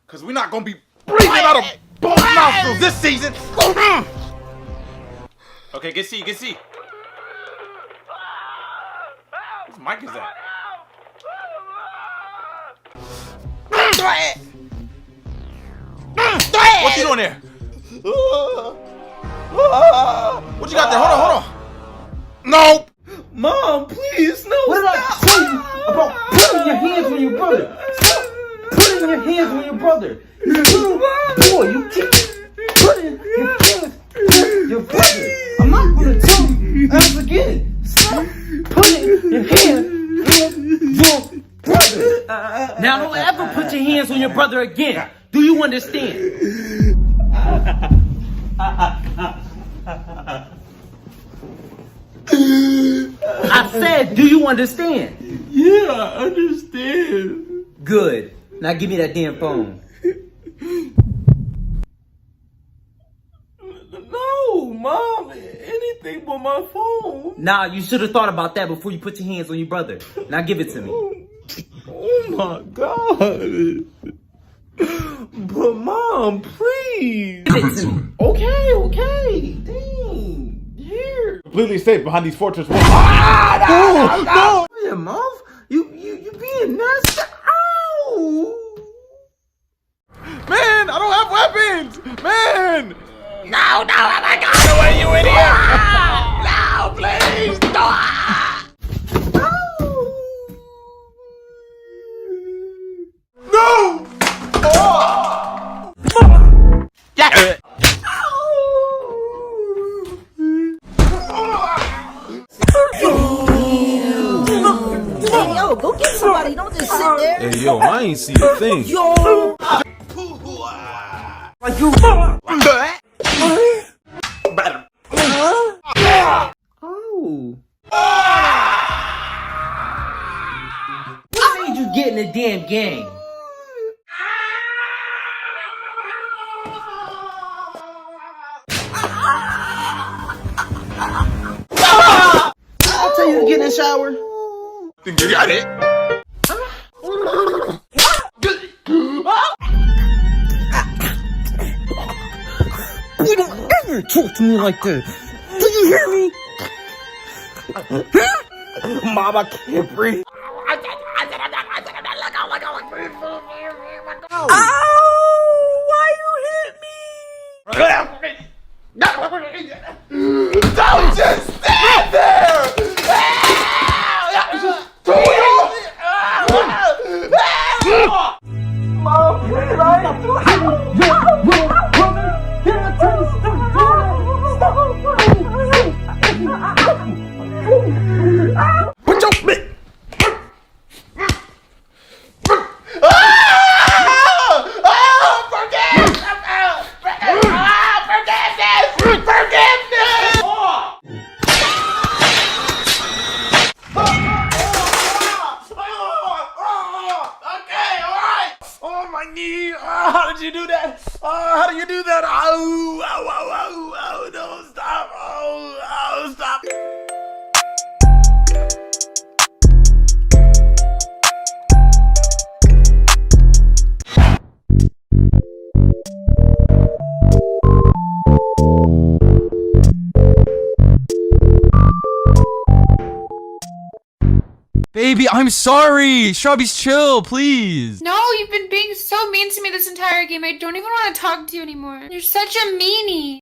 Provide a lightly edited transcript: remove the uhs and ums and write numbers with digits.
Cause we're not gonna be breathing out of both nostrils this season. Okay, get C, get C. Whose mic is that? What you doing there? What you got there? Hold on. Nope. Mom, please, no. What did I tell you about putting your hands on your brother? Stop putting your hands on your brother. You little boy, you keep putting your hands on your brother. I'm not going to tell you ever again. Stop putting your hands on your brother. Now don't ever put your hands on your brother again. Do you understand? I said, do you understand? Yeah, I understand. Good. Now give me that damn phone. No, Mom, anything but my phone. Nah, you should have thought about that before you put your hands on your brother. Now give it to me. Oh my God. But Mom, please. Give it to me. Okay. Dang. Here. Completely safe behind these fortress walls. No. Yeah, Mom. You being nasty. Ow. Man, I don't have weapons. Man. No, oh my God, away, you idiot. No, please. No. No. Yeah. Hey, yo, go get somebody. Don't just sit there. Hey, yo, I ain't see a thing. Yo. Like you. Oh. What made you get in the damn game? I'll tell you to get in the shower. Think you got it? You don't ever talk to me like that. Do you hear me? Mom, I can't breathe. Oh, why you hit me? Don't just stand there! Put your mitt! My knee! How did you do that? How do you do that? Oh, no, stop! Oh, stop! Baby, I'm sorry. Strawbees, chill, please. No, you've been being so mean to me this entire game. I don't even want to talk to you anymore. You're such a meanie.